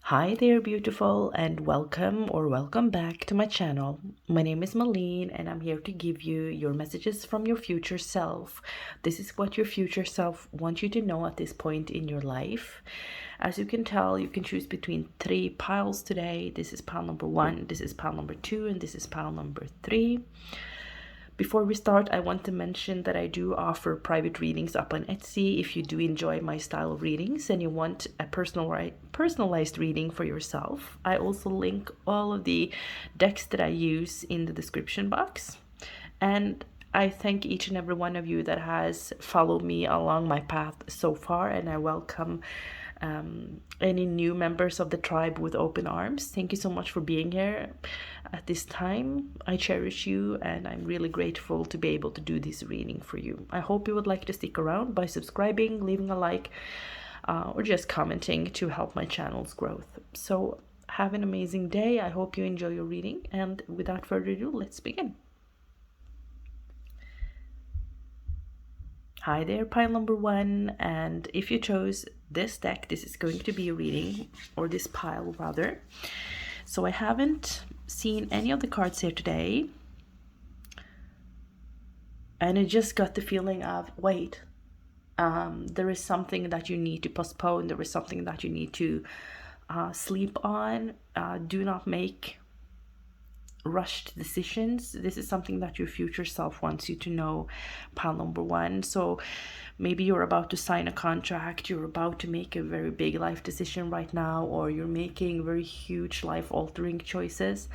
Hi there, beautiful, and welcome back to my channel. My name is Malene, and I'm here to give you your messages from your future self. This is what your future self wants you to know at this point in your life. As you can tell, you can choose between 3 piles today. This is pile number 1, this is pile number 2, and this is pile number 3. Before we start, I want to mention that I do offer private readings up on Etsy. If you do enjoy my style of readings and you want a personalized reading for yourself, I also link all of the decks that I use in the description box. And I thank each and every one of you that has followed me along my path so far, and I welcome any new members of the tribe with open arms. Thank you so much for being here at this time. I cherish you, and I'm really grateful to be able to do this reading for you. I hope you would like to stick around by subscribing, leaving a like, or just commenting to help my channel's growth. So have an amazing day. I hope you enjoy your reading, and without further ado, let's begin. Hi there, pile number 1, and if you chose this deck, this is going to be a reading, or this pile rather. So I haven't seen any of the cards here today, and I just got the feeling of, wait, there is something that you need to postpone, there is something that you need to sleep on. Do not make rushed decisions. This is something that your future self wants you to know, pile number 1. So maybe you're about to sign a contract, you're about to make a very big life decision right now, or you're making very huge life altering choices.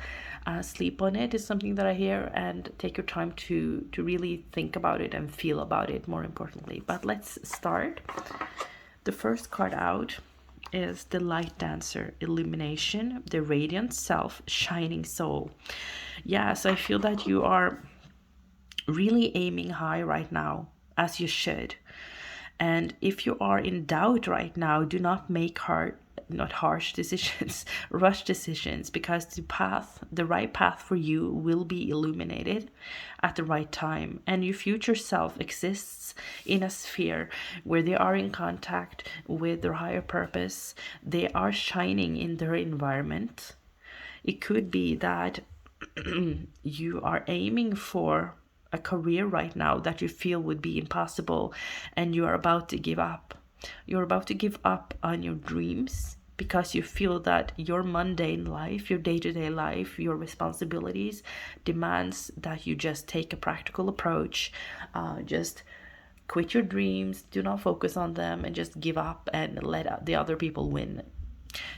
Sleep on it is something that I hear, and take your time to really think about it and feel about it, more importantly. But let's start. The first card out is the Light Dancer, Illumination, the Radiant Self, Shining Soul. Yes, I feel that you are really aiming high right now, as you should. And if you are in doubt right now, do not make harsh decisions, rush decisions, because the right path for you will be illuminated at the right time. And your future self exists in a sphere where they are in contact with their higher purpose. They are shining in their environment. It could be that you are aiming for a career right now that you feel would be impossible, and you are about to give up. You're about to give up on your dreams because you feel that your mundane life, your day-to-day life, your responsibilities demands that you just take a practical approach. Just quit your dreams, do not focus on them, and just give up and let the other people win.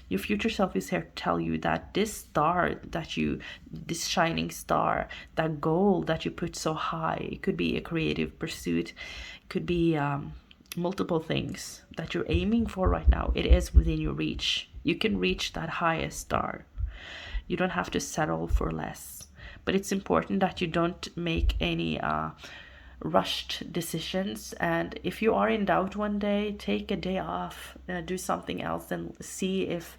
Your future self is here to tell you that this shining star, that goal that you put so high, it could be a creative pursuit, it could be multiple things that you're aiming for right now. It is within your reach. You can reach that highest star. You don't have to settle for less. But it's important that you don't make any rushed decisions. And if you are in doubt one day, take a day off, do something else, and see if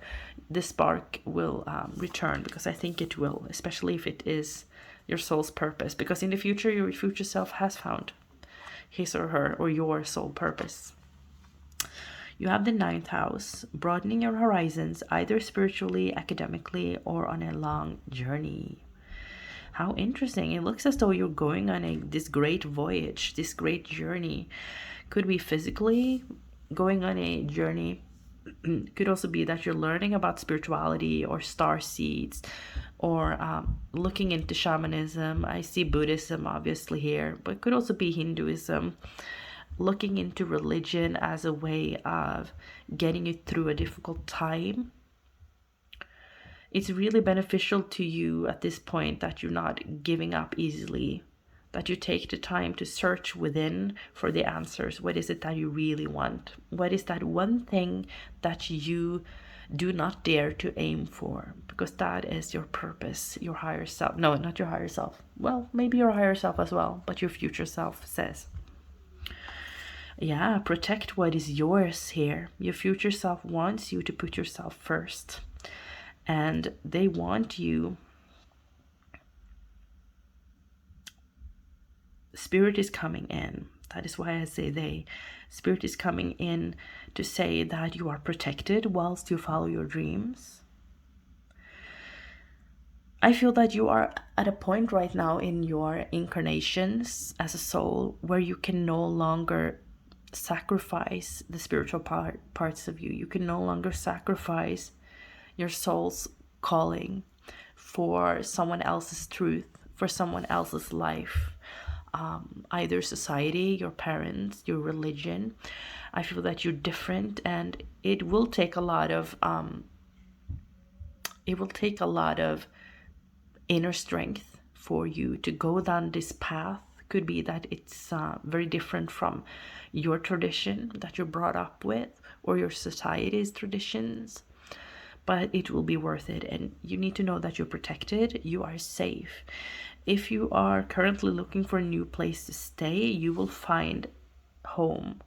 the spark will return, because I think it will, especially if it is your soul's purpose, because in the future your future self has found his or her or your soul purpose. You have the 9th house, broadening your horizons, either spiritually, academically, or on a long journey. How interesting. It looks as though you're going on this great voyage, this great journey. Could be physically going on a journey. Could also be that you're learning about spirituality or star seeds, or looking into shamanism. I see Buddhism obviously here, but it could also be Hinduism. Looking into religion as a way of getting you through a difficult time. It's really beneficial to you at this point that you're not giving up easily, that you take the time to search within for the answers. What is it that you really want? What is that one thing that you do not dare to aim for? Because that is your purpose, your higher self. No, not your higher self. Well, maybe your higher self as well, but your future self says. Yeah, protect what is yours here. Your future self wants you to put yourself first. And they want you. Spirit is coming in That is why I say they. Spirit is coming in to say that you are protected whilst you follow your dreams. I feel that you are at a point right now in your incarnations as a soul where you can no longer sacrifice the spiritual parts of you. You can no longer sacrifice your soul's calling for someone else's truth, for someone else's life. Either society, your parents, your religion. I feel that you're different, and it will take a lot of inner strength for you to go down this path. Could be that it's very different from your tradition that you're brought up with, or your society's traditions, but it will be worth it. And you need to know that you're protected, you are safe. If you are currently looking for a new place to stay, you will find home.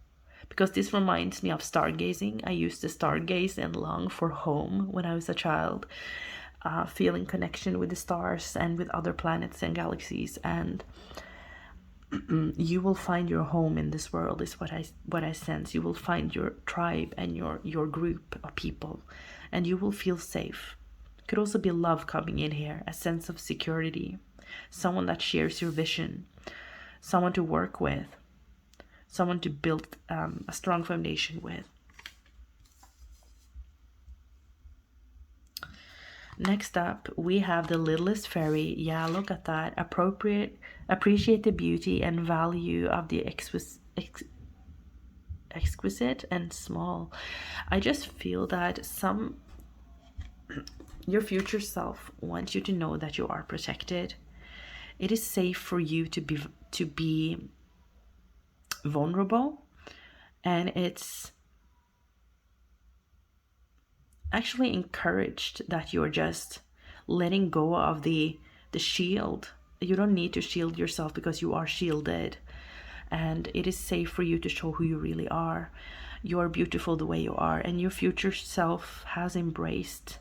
Because this reminds me of stargazing. I used to stargaze and long for home when I was a child, feeling connection with the stars and with other planets and galaxies. And you will find your home in this world, is what I sense. You will find your tribe and your group of people, and you will feel safe. Could also be love coming in here, a sense of security, someone that shares your vision, someone to work with, someone to build a strong foundation with. Next up, we have the littlest fairy. Yeah, look at that. Appreciate the beauty and value of the exquisite and small. I just feel that your future self wants you to know that you are protected. It is safe for you to be vulnerable, and it's actually encouraged that you're just letting go of the shield. You don't need to shield yourself because you are shielded, and it is safe for you to show who you really are. You are beautiful the way you are, and your future self has embraced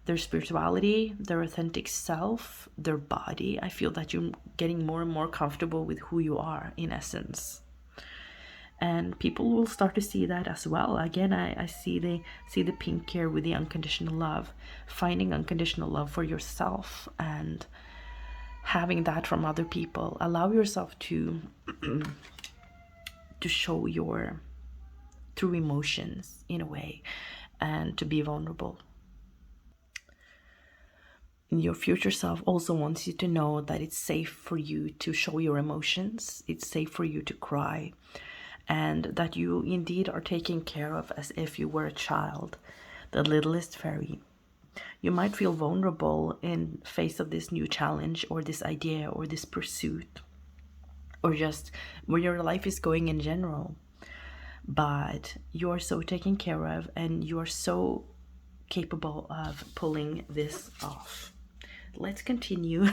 their spirituality, their authentic self, their body. I feel that you're getting more and more comfortable with who you are in essence. And people will start to see that as well. Again, I see the pink here with the unconditional love, finding unconditional love for yourself and having that from other people. Allow yourself to to show your true emotions in a way, and to be vulnerable. Your future self also wants you to know that it's safe for you to show your emotions. It's safe for you to cry, and that you indeed are taken care of as if you were a child, the littlest fairy. You might feel vulnerable in face of this new challenge, or this idea, or this pursuit, or just where your life is going in general. But you are so taken care of, and you are so capable of pulling this off. Let's continue.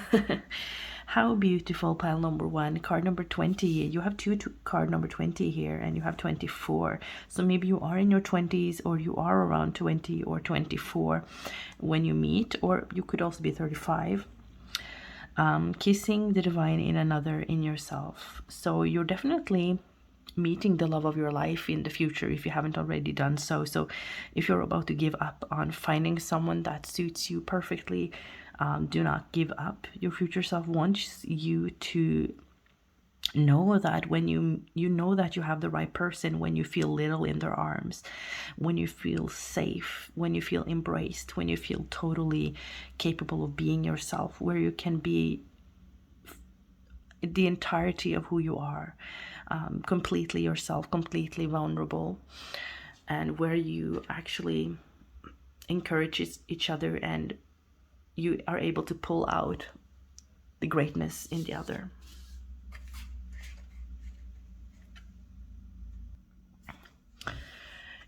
How beautiful, pile number 1, card number 20. You have card number 20 here, and you have 24. So maybe you are in your 20s, or you are around 20 or 24 when you meet, or you could also be 35. Kissing the divine in another, in yourself. So you're definitely meeting the love of your life in the future if you haven't already done so. So if you're about to give up on finding someone that suits you perfectly, do not give up. Your future self wants you to know that when you know that you have the right person, when you feel little in their arms, when you feel safe, when you feel embraced, when you feel totally capable of being yourself, where you can be the entirety of who you are, completely yourself, completely vulnerable, and where you actually encourage each other, and you are able to pull out the greatness in the other.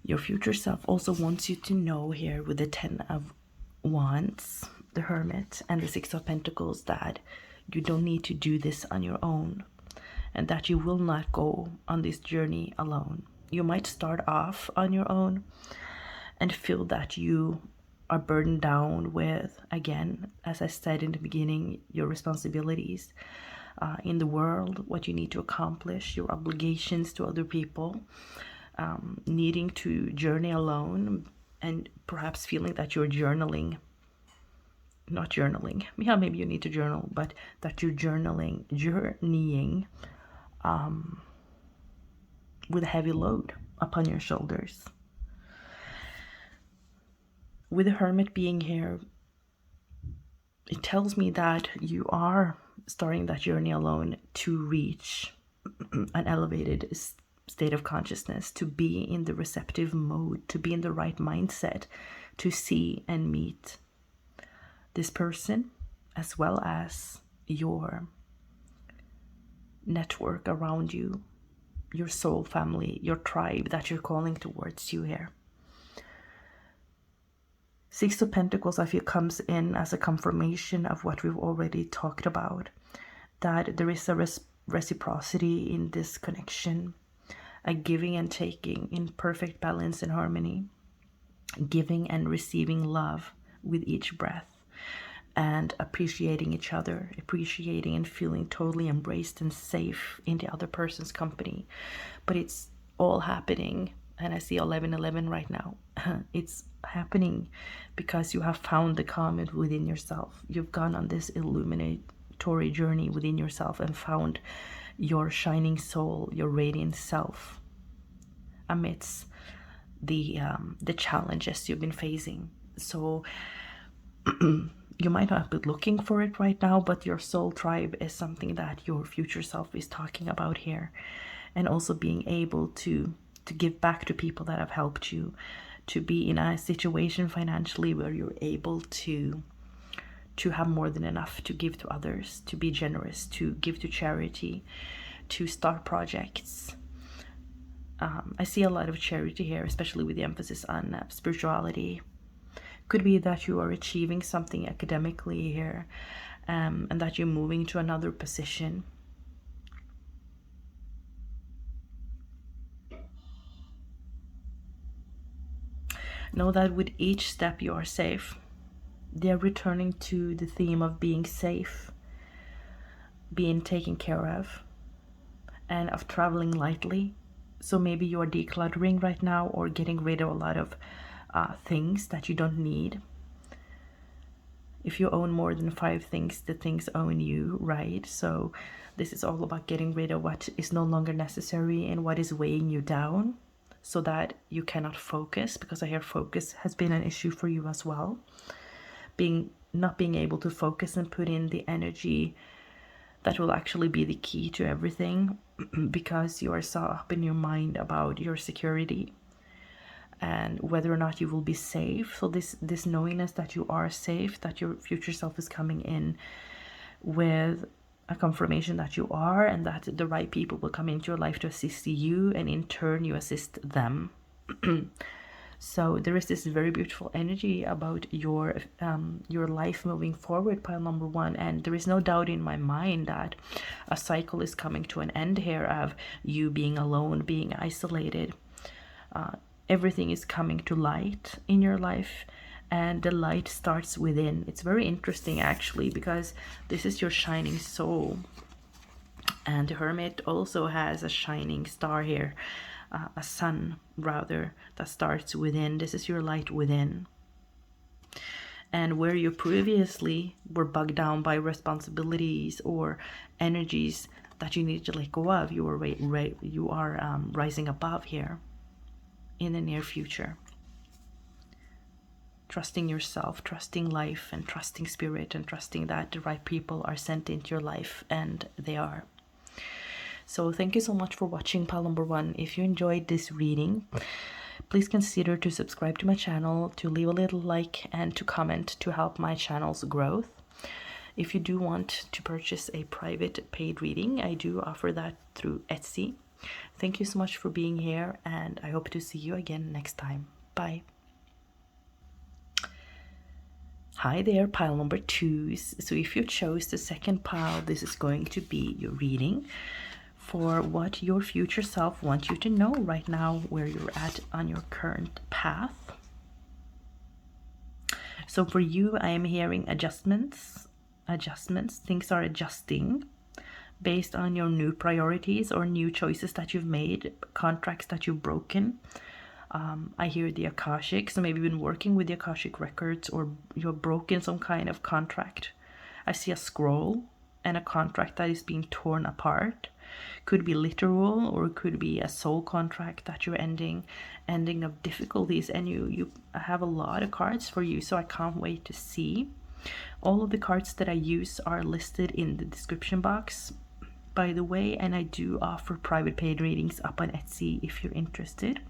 Your future self also wants you to know here with the 10 of Wands, the Hermit, and the 6 of Pentacles that you don't need to do this on your own, and that you will not go on this journey alone. You might start off on your own and feel that you are burdened down with, again, as I said in the beginning, your responsibilities. in the world, what you need to accomplish, your obligations to other people, needing to journey alone, and perhaps feeling that you're journaling. Not journaling. Yeah, maybe you need to journal, but that you're journaling, journeying with a heavy load upon your shoulders. With the Hermit being here, it tells me that you are starting that journey alone to reach an elevated state of consciousness, to be in the receptive mode, to be in the right mindset, to see and meet this person, as well as your network around you, your soul family, your tribe that you're calling towards you here. Six of Pentacles, I feel, comes in as a confirmation of what we've already talked about, that there is a reciprocity in this connection, a giving and taking in perfect balance and harmony, giving and receiving love with each breath, and appreciating each other, appreciating and feeling totally embraced and safe in the other person's company. But it's all happening, and I see 1111 right now. It's happening because you have found the calm within yourself. You've gone on this illuminatory journey within yourself and found your shining soul, your radiant self, amidst the challenges you've been facing. So you might not be looking for it right now, but your soul tribe is something that your future self is talking about here. And also being able to give back to people that have helped you, to be in a situation financially where you're able to have more than enough to give to others, to be generous, to give to charity, to start projects. I see a lot of charity here, especially with the emphasis on spirituality. Could be that you are achieving something academically here, and that you're moving to another position. Know that with each step you are safe. They're returning to the theme of being safe, being taken care of, and of traveling lightly. So maybe you're decluttering right now, or getting rid of a lot of things that you don't need. If you own more than 5 things, the things own you, right? So this is all about getting rid of what is no longer necessary and what is weighing you down, so that you cannot focus, because I hear focus has been an issue for you as well. Not being able to focus and put in the energy that will actually be the key to everything, because you are so up in your mind about your security and whether or not you will be safe. So this knowingness that you are safe, that your future self is coming in with a confirmation that you are, and that the right people will come into your life to assist you, and in turn you assist them. So there is this very beautiful energy about your life moving forward, pile number 1, and there is no doubt in my mind that a cycle is coming to an end here of you being alone, being isolated. Everything is coming to light in your life, and the light starts within. It's very interesting actually, because this is your shining soul, and the Hermit also has a shining star here, a sun rather, that starts within. This is your light within. And where you previously were bogged down by responsibilities or energies that you need to let go of, you are rising above here in the near future. Trusting yourself, trusting life, and trusting spirit, and trusting that the right people are sent into your life, and they are. So thank you so much for watching pile number 1. If you enjoyed this reading, please consider to subscribe to my channel, to leave a little like, and to comment to help my channel's growth. If you do want to purchase a private paid reading, I do offer that through Etsy. Thank you so much for being here, and I hope to see you again next time. Bye. Hi there, pile number 2s. So if you chose the second pile, this is going to be your reading for what your future self wants you to know right now, where you're at on your current path. So for you, I am hearing adjustments. Things are adjusting, based on your new priorities or new choices that you've made, contracts that you've broken. I hear the Akashic, so maybe you've been working with the Akashic records or you've broken some kind of contract. I see a scroll and a contract that is being torn apart. Could be literal, or it could be a soul contract that you're ending of difficulties, and you have a lot of cards for you, so I can't wait to see. All of the cards that I use are listed in the description box, by the way, and I do offer private paid readings up on Etsy if you're interested.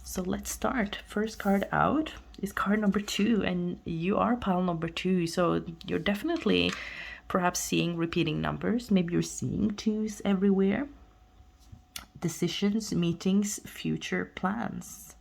So let's start. First card out is card number 2, and you are pile number 2, so you're definitely perhaps seeing repeating numbers. Maybe you're seeing 2s everywhere. Decisions, meetings, future plans.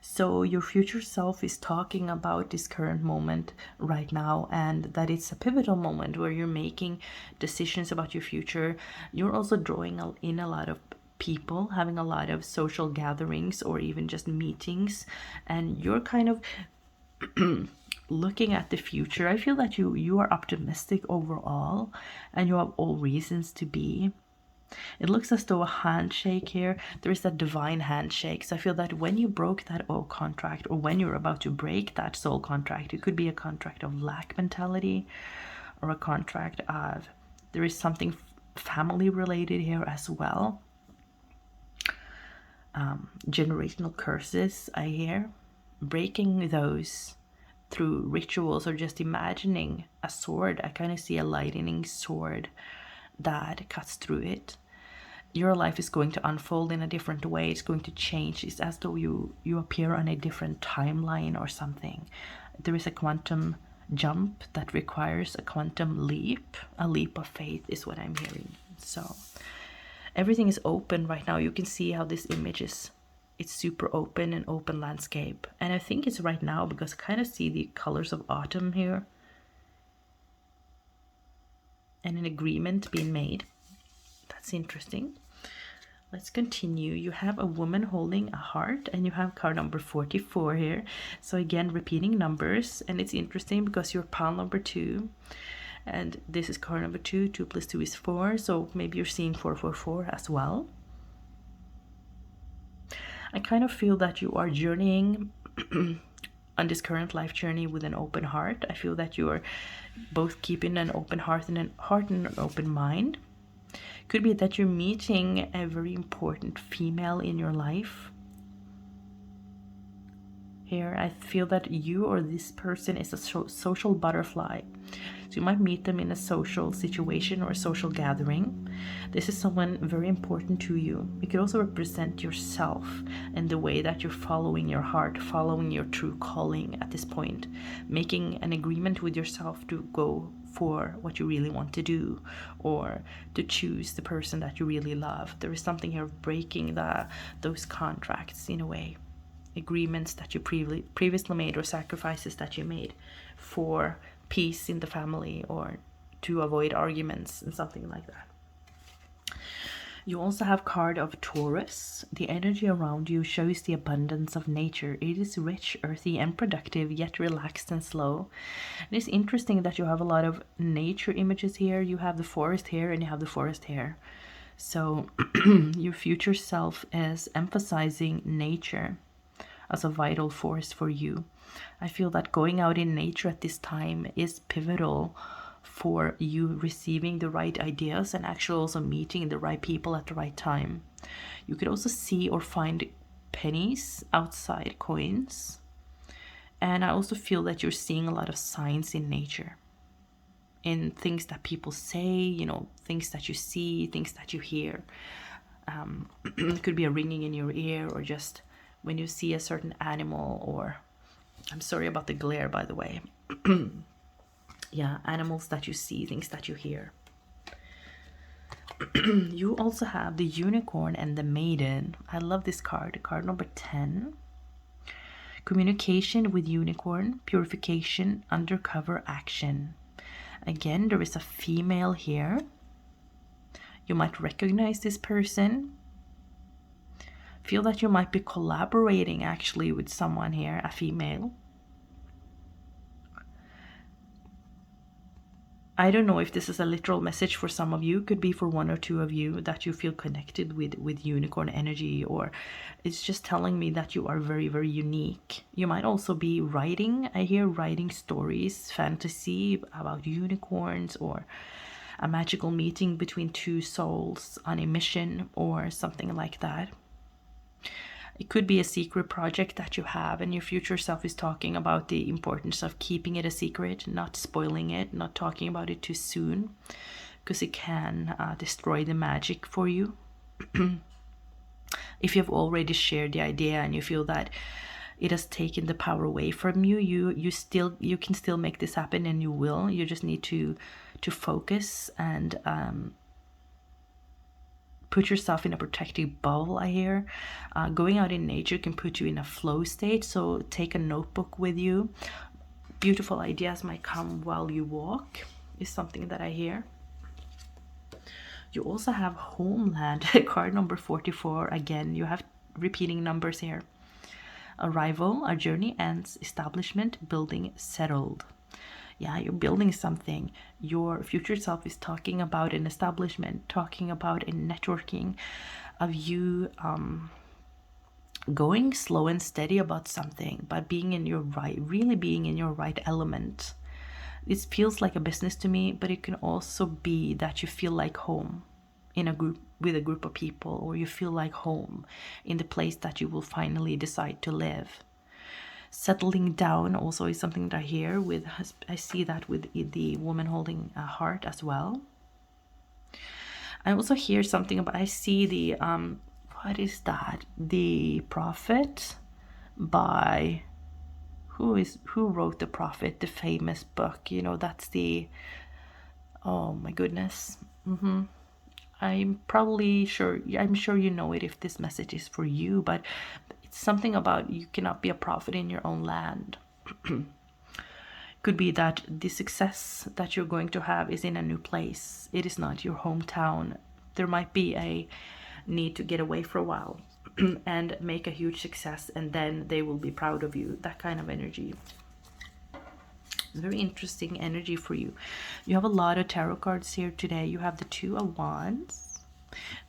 So your future self is talking about this current moment right now, and that it's a pivotal moment where you're making decisions about your future. You're also drawing in a lot of people, having a lot of social gatherings or even just meetings, and you're kind of looking at the future. I feel that you are optimistic overall, and you have all reasons to be. It looks as though a handshake here, there is that divine handshake. So I feel that when you broke that old contract, or when you're about to break that soul contract, it could be a contract of lack mentality, or a contract of, there is something family related here as well. Generational curses, I hear. Breaking those through rituals, or just imagining a sword. I kind of see a lightning sword that cuts through it. Your life is going to unfold in a different way. It's going to change. It's as though you appear on a different timeline or something. There is a quantum jump that requires a quantum leap. A leap of faith is what I'm hearing. So everything is open right now. You can see how this image is. It's super open, an open landscape. And I think it's right now because I kind of see the colors of autumn here. And an agreement being made. That's interesting. Let's continue. You have a woman holding a heart, and you have card number 44 here. So again, repeating numbers. And it's interesting because you're pile number 2. And this is card number 2. 2 plus 2 is 4. So maybe you're seeing 444 as well. I kind of feel that you are journeying on this current life journey with an open heart. I feel that you are both keeping an open heart and an open mind. Could be that you're meeting a very important female in your life. Here, I feel that you or this person is a social butterfly. So you might meet them in a social situation or a social gathering. This is someone very important to you. It could also represent yourself and the way that you're following your heart, following your true calling at this point, making an agreement with yourself to go for what you really want to do, or to choose the person that you really love. There is something here of breaking those contracts in a way. Agreements that you previously made, or sacrifices that you made for peace in the family, or to avoid arguments and something like that. You also have card of Taurus. The energy around you shows the abundance of nature. It is rich, earthy, and productive, yet relaxed and slow. And it's interesting that you have a lot of nature images here. You have the forest here, and you have the forest here. So your future self is emphasizing nature as a vital force for you. I feel that going out in nature at this time is pivotal for you receiving the right ideas and actually also meeting the right people at the right time. You could also see or find pennies outside, coins. And I also feel that you're seeing a lot of signs in nature, in things that people say, things that you see, things that you hear. It could be a ringing in your ear, or just when you see a certain animal, or I'm sorry about the glare, by the way. Yeah, animals that you see, things that you hear. You also have the unicorn and the maiden. I love this card number 10. Communication with unicorn, purification, undercover action. Again, there is a female here. You might recognize this person. Feel that you might be collaborating actually with someone here, a female. I don't know if this is a literal message for some of you. Could be for one or two of you that you feel connected with unicorn energy, or it's just telling me that you are very, very unique. You might also be writing. I hear writing stories, fantasy about unicorns, or a magical meeting between two souls on a mission or something like that. It could be a secret project that you have, and your future self is talking about the importance of keeping it a secret, not spoiling it, not talking about it too soon, because it can destroy the magic for you. If you've already shared the idea and you feel that it has taken the power away from you, you can still make this happen, and you will. You just need to focus and put yourself in a protective bubble. I hear going out in nature can put you in a flow state, so take a notebook with you. Beautiful ideas might come while you walk is something that I hear. You also have homeland, card number 44. Again, you have repeating numbers here. Arrival, our journey ends, establishment, building, settled. Yeah, you're building something. Your future self is talking about an establishment, talking about a networking of you going slow and steady about something, but being in your right, really being in your right element. It feels like a business to me, but it can also be that you feel like home in a group, with a group of people, or you feel like home in the place that you will finally decide to live. Settling down also is something that I hear with. I see that with the woman holding a heart as well. I also hear something about, I see the what is that? The Prophet by who wrote The Prophet, the famous book, you know, that's the, oh my goodness. I'm sure you know it if this message is for you, but it's something about you cannot be a prophet in your own land. Could be that the success that you're going to have is in a new place. It is not your hometown. There might be a need to get away for a while and make a huge success, and then they will be proud of you. That kind of energy. Very interesting energy for you. You have a lot of tarot cards here today. You have the Two of Wands,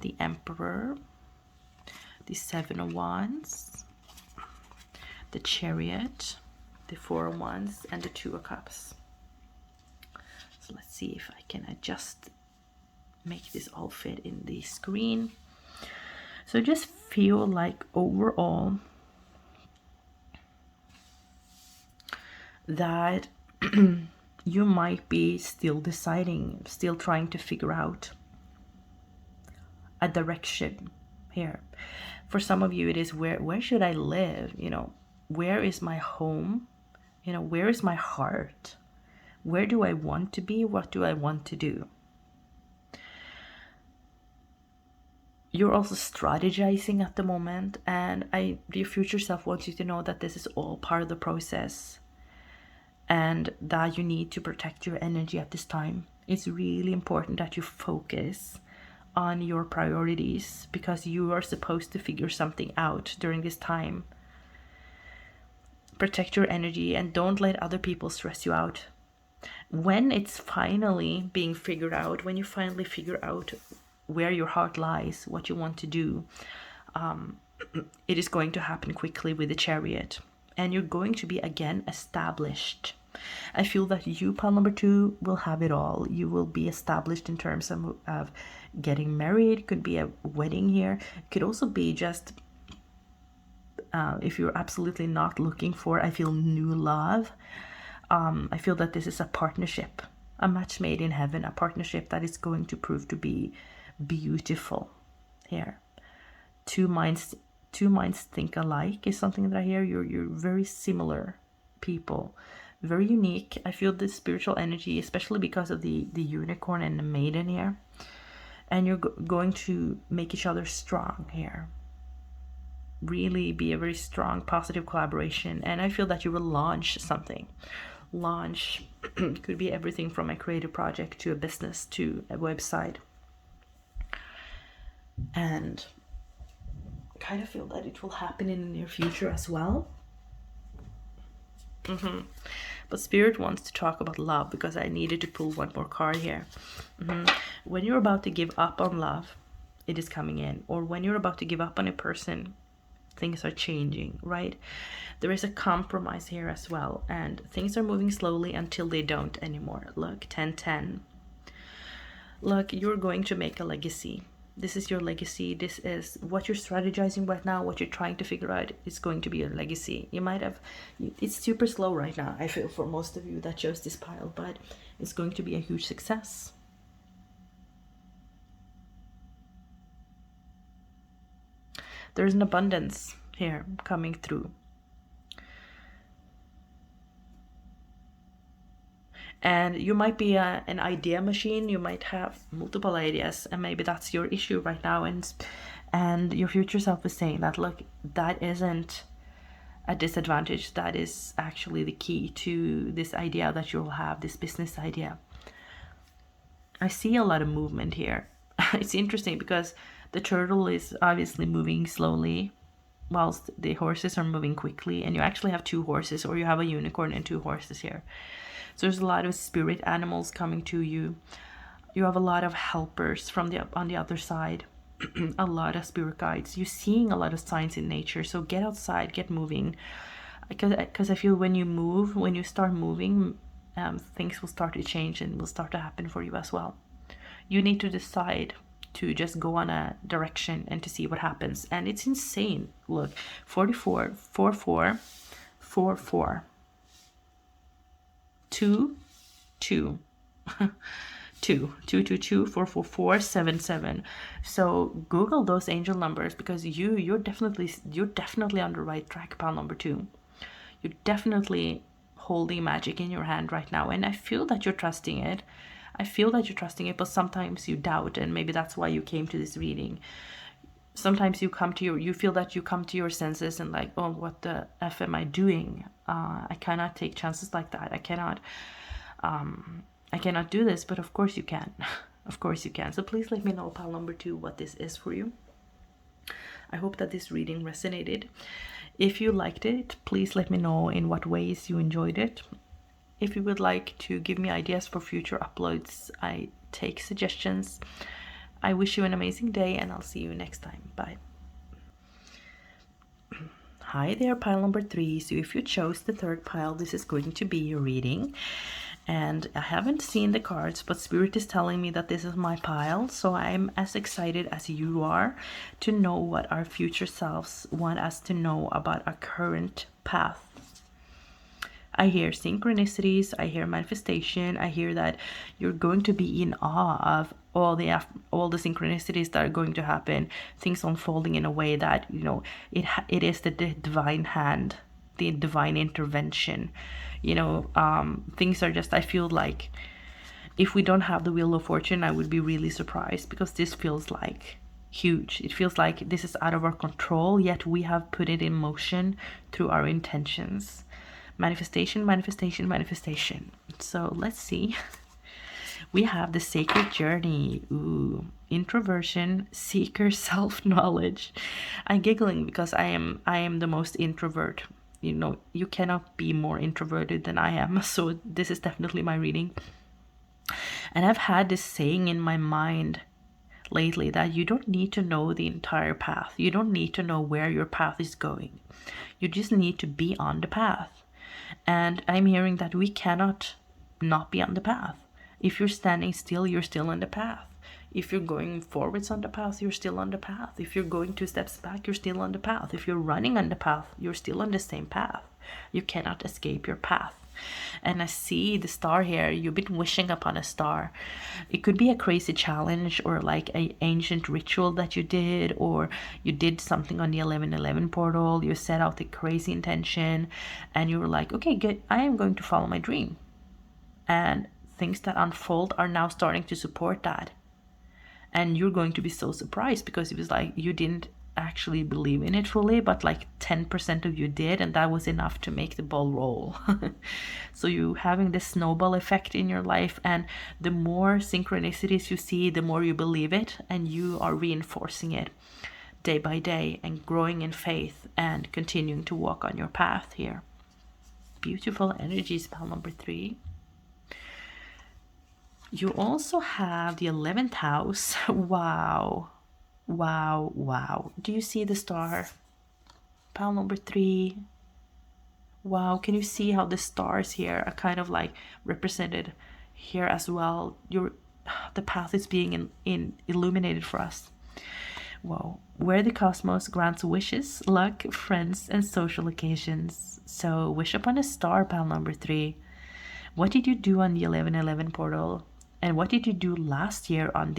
the Emperor, the Seven of Wands, the Chariot, the Four of Wands, and the Two of Cups. So let's see if I can make this all fit in the screen. So just feel like overall that you might be still deciding, still trying to figure out a direction here. For some of you, it is where should I live? You know, where is my home? You know, where is my heart? Where do I want to be? What do I want to do? You're also strategizing at the moment, and your future self wants you to know that this is all part of the process, and that you need to protect your energy at this time. It's really important that you focus on your priorities, because you are supposed to figure something out during this time. Protect your energy and don't let other people stress you out. When it's finally being figured out, when you finally figure out where your heart lies, what you want to do, it is going to happen quickly with the Chariot, and you're going to be again established. I feel that you, pile number 2, will have it all. You will be established in terms of getting married. Could be a wedding here. Could also be just if you're absolutely not looking for, I feel, new love. I feel that this is a partnership, a match made in heaven, a partnership that is going to prove to be beautiful here. Two minds think alike is something that I hear. You're very similar people, very unique. I feel this spiritual energy, especially because of the unicorn and the maiden here, and you're going to make each other strong here. Really be a very strong, positive collaboration, and I feel that you will launch something. Launch could be everything from a creative project to a business to a website, and kind of feel that it will happen in the near future as well. But Spirit wants to talk about love, because I needed to pull one more card here. When you're about to give up on love, it is coming in. Or when you're about to give up on a person, things are changing, right? There is a compromise here as well, and things are moving slowly until they don't anymore. Look, 10-10. Look, you're going to make a legacy. This is your legacy. This is what you're strategizing right now, what you're trying to figure out is going to be your legacy. You might have, it's super slow right now, I feel, for most of you that chose this pile, but it's going to be a huge success. There's an abundance here coming through. And you might be an idea machine. You might have multiple ideas, and maybe that's your issue right now. And your future self is saying that, look, that isn't a disadvantage. That is actually the key to this idea that you'll have, this business idea. I see a lot of movement here. It's interesting because the turtle is obviously moving slowly, whilst the horses are moving quickly. And you actually have 2 horses, or you have a unicorn and 2 horses here. So there's a lot of spirit animals coming to you. You have a lot of helpers on the other side. A lot of spirit guides. You're seeing a lot of signs in nature. So get outside, get moving. Because I feel when you move, when you start moving, things will start to change and will start to happen for you as well. You need to decide to just go on a direction and to see what happens. And it's insane. Look, 44, 44, 44. 2 2 2 2 2 2 4 4 4 7 7. So Google those angel numbers, because you're definitely on the right track, pile number 2. You're definitely holding magic in your hand right now, and I feel that you're trusting it. But sometimes you doubt, and maybe that's why you came to this reading. Sometimes you feel that you come to your senses and like, oh, what the F am I doing? I cannot take chances like that. I cannot do this, but of course you can. Of course you can. So please let me know, pile number 2, what this is for you. I hope that this reading resonated. If you liked it, please let me know in what ways you enjoyed it. If you would like to give me ideas for future uploads, I take suggestions. I wish you an amazing day, and I'll see you next time. Bye. Hi there, pile number 3. So if you chose the 3rd pile, this is going to be your reading. And I haven't seen the cards, but Spirit is telling me that this is my pile. So I'm as excited as you are to know what our future selves want us to know about our current path. I hear synchronicities, I hear manifestation, I hear that you're going to be in awe of all the synchronicities that are going to happen, things unfolding in a way that, you know, it is the divine hand, the divine intervention. You know, things are just, I feel like if we don't have the Wheel of Fortune, I would be really surprised, because this feels like huge. It feels like this is out of our control, yet we have put it in motion through our intentions. Manifestation, manifestation, manifestation. So let's see. We have the sacred journey. Ooh, introversion, seeker, self-knowledge. I'm giggling because I am the most introvert. You know, you cannot be more introverted than I am. So this is definitely my reading. And I've had this saying in my mind lately that you don't need to know the entire path. You don't need to know where your path is going. You just need to be on the path. And I'm hearing that we cannot not be on the path. If you're standing still, you're still on the path. If you're going forwards on the path, you're still on the path. If you're going 2 steps back, you're still on the path. If you're running on the path, you're still on the same path. You cannot escape your path. And I see the star here. You've been wishing upon a star. It could be a crazy challenge, or like an ancient ritual that you did, or you did something on the 1111 portal. You set out a crazy intention and you were like, okay, good, I am going to follow my dream. And things that unfold are now starting to support that. And you're going to be so surprised, because it was like you didn't actually believe in it fully, but like 10% of you did, and that was enough to make the ball roll. So you having this snowball effect in your life, and the more synchronicities you see, the more you believe it, and you are reinforcing it day by day and growing in faith and continuing to walk on your path here. Beautiful energies, pile number 3. You also have the 11th house. Wow. Wow, wow. Do you see the star? Pile number 3. Wow, can you see how the stars here are kind of like represented here as well? The path is being illuminated for us. Wow, where the cosmos grants wishes, luck, friends, and social occasions. So wish upon a star, pile number 3. What did you do on the 1111 portal? And what did you do last year on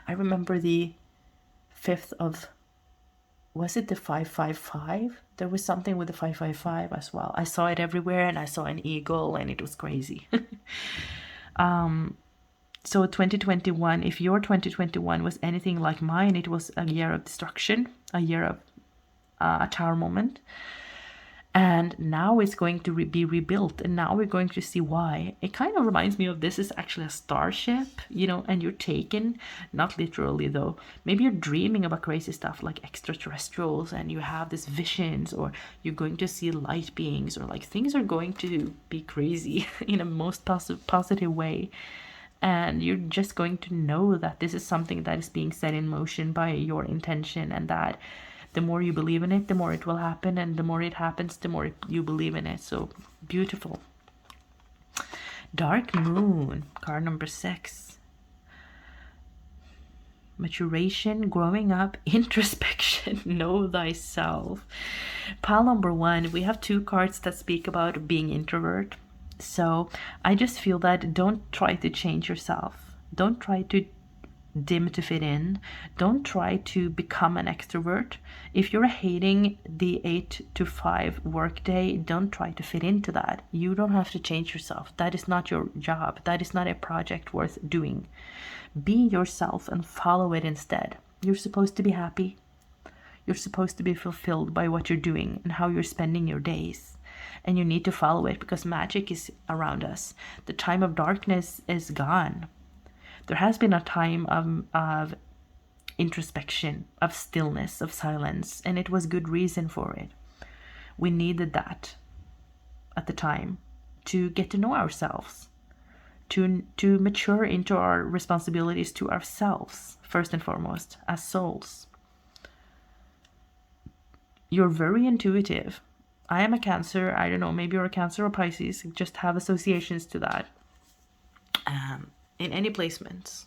I remember the 5th of, was it the 555? There was something with the 555 as well. I saw it everywhere, and I saw an eagle, and it was crazy. So 2021, if your 2021 was anything like mine, it was a year of destruction, a year of a tower moment. And now it's going to be rebuilt, and now we're going to see why. It kind of reminds me of, this is actually a starship, and you're taken, not literally though. Maybe you're dreaming about crazy stuff like extraterrestrials, and you have these visions, or you're going to see light beings, or like things are going to be crazy in a most positive way. And you're just going to know that this is something that is being set in motion by your intention, and that the more you believe in it, the more it will happen, and the more it happens, the more you believe in it. So beautiful. Dark Moon, card number 6. Maturation, growing up, introspection, know thyself. Pile number 1, we have 2 cards that speak about being introvert. So I just feel that don't try to change yourself. Don't try to dim to fit in. Don't try to become an extrovert. If you're hating the 8 to 5 workday, don't try to fit into that. You don't have to change yourself. That is not your job. That is not a project worth doing. Be yourself and follow it instead. You're supposed to be happy. You're supposed to be fulfilled by what you're doing and how you're spending your days. And you need to follow it, because magic is around us. The time of darkness is gone. There has been a time of introspection, of stillness, of silence, and it was good reason for it. We needed that at the time to get to know ourselves, to mature into our responsibilities to ourselves, first and foremost, as souls. You're very intuitive. I am a Cancer. I don't know, maybe you're a Cancer or Pisces. Just have associations to that. In any placements,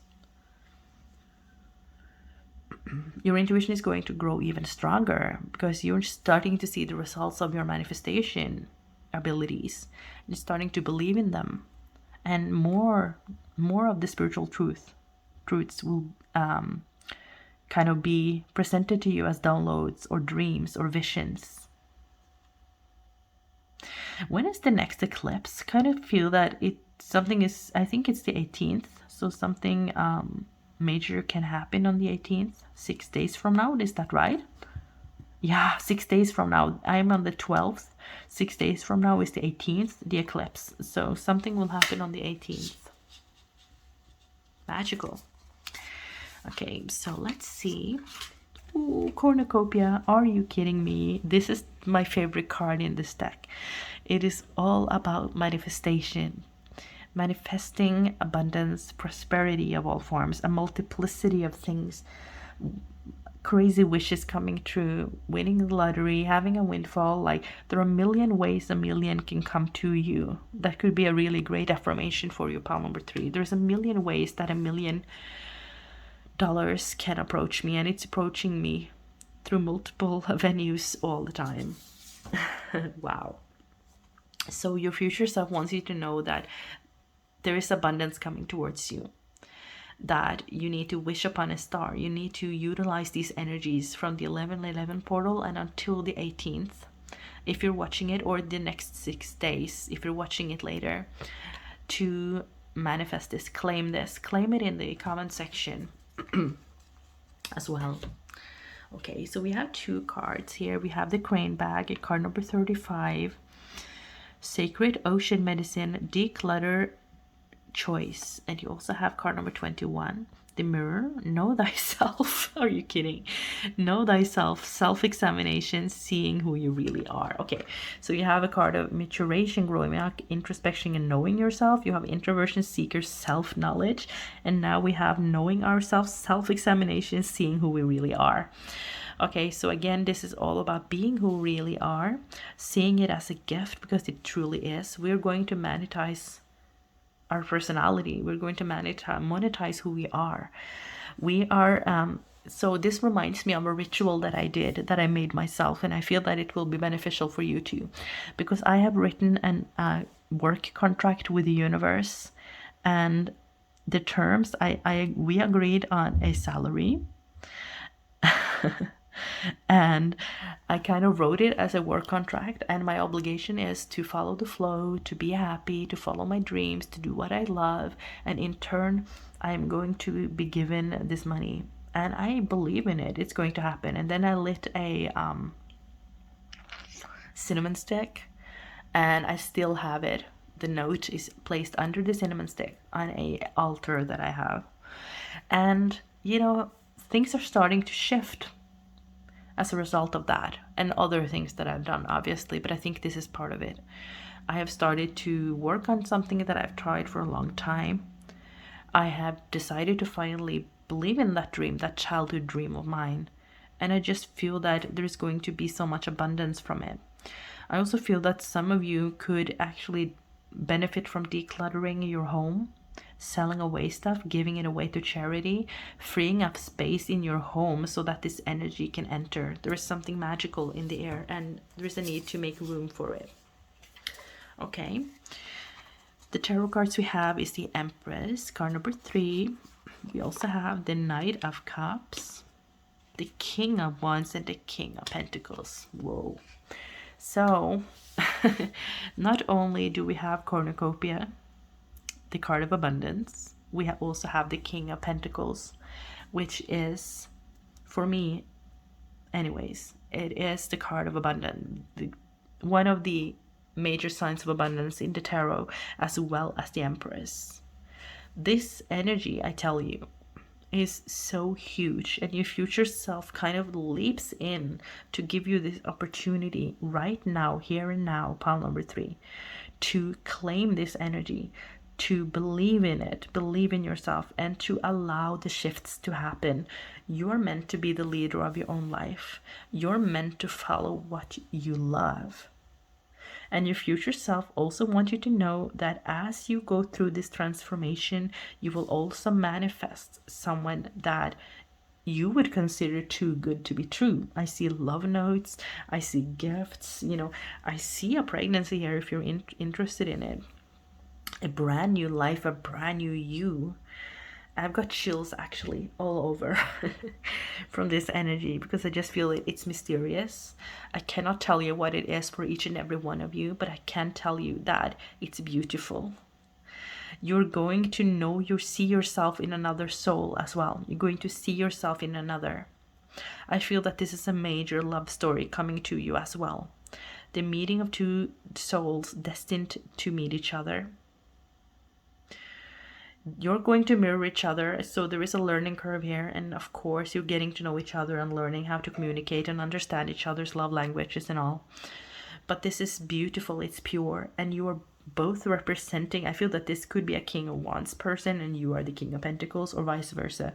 your intuition is going to grow even stronger, because you're starting to see the results of your manifestation abilities. You're starting to believe in them, and more of the spiritual truths will kind of be presented to you as downloads or dreams or visions. When is the next eclipse? Kind of feel that I think it's the 18th. So something major can happen on the 18th, 6 days from now. Is that right? Yeah, 6 days from now. I'm on the 12th. 6 days from now is the 18th, the eclipse. So something will happen on the 18th. Magical. Okay, so let's see. Ooh, cornucopia. Are you kidding me? This is my favorite card in this deck. It is all about manifestation. Manifesting abundance, prosperity of all forms, a multiplicity of things, crazy wishes coming true, winning the lottery, having a windfall. Like, there are a million ways a million can come to you. That could be a really great affirmation for you, pile number 3. There's a million ways that $1 million can approach me, and it's approaching me through multiple venues all the time. Wow. So your future self wants you to know that there is abundance coming towards you, that you need to wish upon a star. You need to utilize these energies from the 11/11 portal and until the 18th, if you're watching it, or the next 6 days if you're watching it later, to manifest this. Claim it in the comment section as well. Okay, so we have 2 cards here. We have the crane bag at card number 35, sacred ocean medicine, declutter choice, and you also have card number 21, The mirror, know thyself. Are you kidding? Know thyself, self-examination, seeing who you really are. Okay, so you have a card of maturation, growing up, introspection, and knowing yourself. You have introversion, seeker, self-knowledge. And now we have knowing ourselves, self-examination, seeing who we really are. Okay, so again, this is all about being who we really are, seeing it as a gift, because it truly is. We're going to monetize our personality. We're going to monetize who we are. We are, so this reminds me of a ritual that I did, that I made myself, and I feel that it will be beneficial for you too, because I have written a work contract with the universe, and the terms, we agreed on a salary. And I kind of wrote it as a work contract, and my obligation is to follow the flow, to be happy, to follow my dreams, to do what I love, and in turn I'm going to be given this money, and I believe in it. It's going to happen. And then I lit a cinnamon stick, and I still have it. The note is placed under the cinnamon stick on a altar that I have, and you know, things are starting to shift as a result of that, and other things that I've done, obviously, but I think this is part of it. I have started to work on something that I've tried for a long time. I have decided to finally believe in that dream, that childhood dream of mine, and I just feel that there's going to be so much abundance from it. I also feel that some of you could actually benefit from decluttering your home, selling away stuff, giving it away to charity, freeing up space in your home so that this energy can enter. There is something magical in the air, and there is a need to make room for it. Okay, the tarot cards we have is the Empress, card number 3. We also have the Knight of Cups, the King of Wands, and the King of Pentacles. Whoa. So not only do we have cornucopia, the card of abundance, we also have the King of Pentacles, which is, for me anyways, it is the card of abundance, one of the major signs of abundance in the tarot, as well as the Empress. This energy, I tell you, is so huge, and your future self kind of leaps in to give you this opportunity right now, here and now, pile number 3, to claim this energy, to believe in it, believe in yourself, and to allow the shifts to happen. You're meant to be the leader of your own life. You're meant to follow what you love. And your future self also wants you to know that as you go through this transformation, you will also manifest someone that you would consider too good to be true. I see love notes, I see gifts, you know, I see a pregnancy here if you're interested in it. A brand new life, a brand new you. I've got chills actually all over from this energy, because I just feel it's mysterious. I cannot tell you what it is for each and every one of you, but I can tell you that it's beautiful. You're going to know, you see yourself in another soul as well. You're going to see yourself in another. I feel that this is a major love story coming to you as well. The meeting of two souls destined to meet each other. You're going to mirror each other, so there is a learning curve here, and of course you're getting to know each other and learning how to communicate and understand each other's love languages and all. But this is beautiful, it's pure, and you are both representing, I feel that this could be a King of Wands person and you are the King of Pentacles, or vice versa.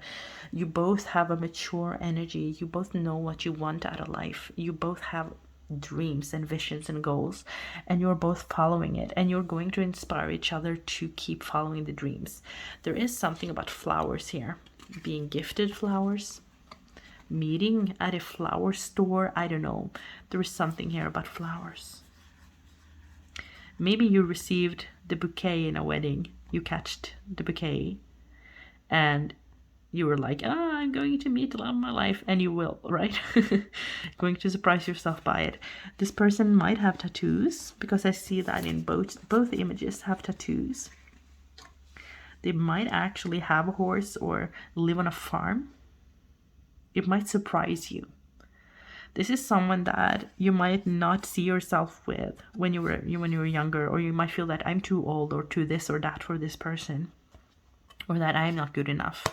You both have a mature energy, you both know what you want out of life, you both have dreams and visions and goals, and you're both following it, and you're going to inspire each other to keep following the dreams. There is something about flowers here, being gifted flowers, meeting at a flower store. I don't know, there is something here about flowers. Maybe you received the bouquet in a wedding, you catched the bouquet and you were like, I'm going to meet the love of my life, and you will, right? Going to surprise yourself by it. This person might have tattoos, because I see that in both images have tattoos. They might actually have a horse or live on a farm. It might surprise you. This is someone that you might not see yourself with when you were younger, or you might feel that I'm too old or too this or that for this person, or that I'm not good enough.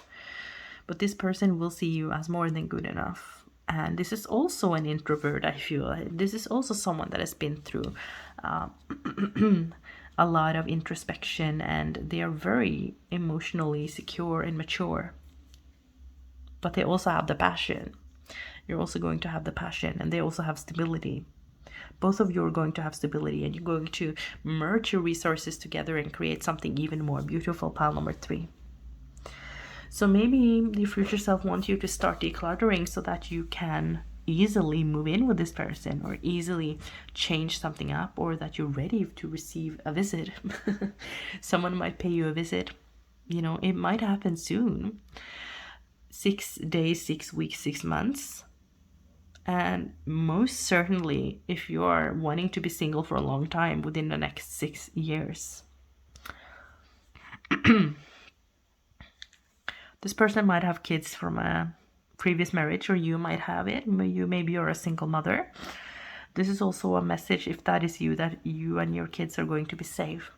But this person will see you as more than good enough. And this is also an introvert, I feel. This is also someone that has been through a lot of introspection, and they are very emotionally secure and mature. But they also have the passion. You're also going to have the passion, and they also have stability. Both of you are going to have stability, and you're going to merge your resources together and create something even more beautiful, pile number 3. So maybe your future self wants you to start decluttering so that you can easily move in with this person, or easily change something up, or that you're ready to receive a visit. Someone might pay you a visit. You know, it might happen soon. 6 days, 6 weeks, 6 months. And most certainly, if you are wanting to be single for a long time, within the next 6 years. This person might have kids from a previous marriage, or you might have it. Maybe you're a single mother. This is also a message, if that is you, that you and your kids are going to be safe.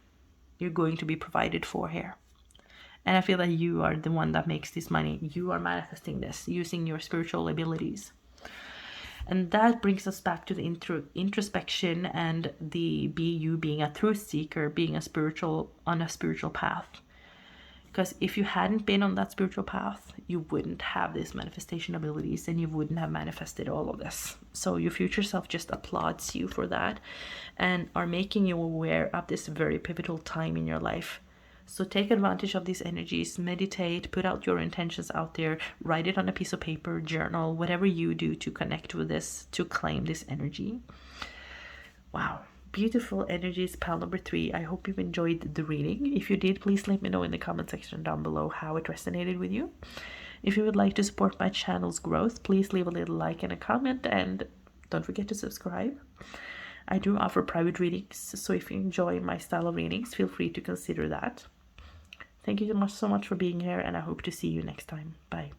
You're going to be provided for here. And I feel that you are the one that makes this money. You are manifesting this using your spiritual abilities. And that brings us back to the introspection and you being a truth seeker, being on a spiritual path. Because if you hadn't been on that spiritual path, you wouldn't have these manifestation abilities, and you wouldn't have manifested all of this. So your future self just applauds you for that, and are making you aware of this very pivotal time in your life. So take advantage of these energies, meditate, put out your intentions out there, write it on a piece of paper, journal, whatever you do to connect with this, to claim this energy. Wow. Beautiful energies, pile number 3. I hope you've enjoyed the reading. If you did, please let me know in the comment section down below how it resonated with you. If you would like to support my channel's growth, please leave a little like and a comment, and don't forget to subscribe. I do offer private readings, so if you enjoy my style of readings, feel free to consider that. Thank you so much for being here, and I hope to see you next time. Bye.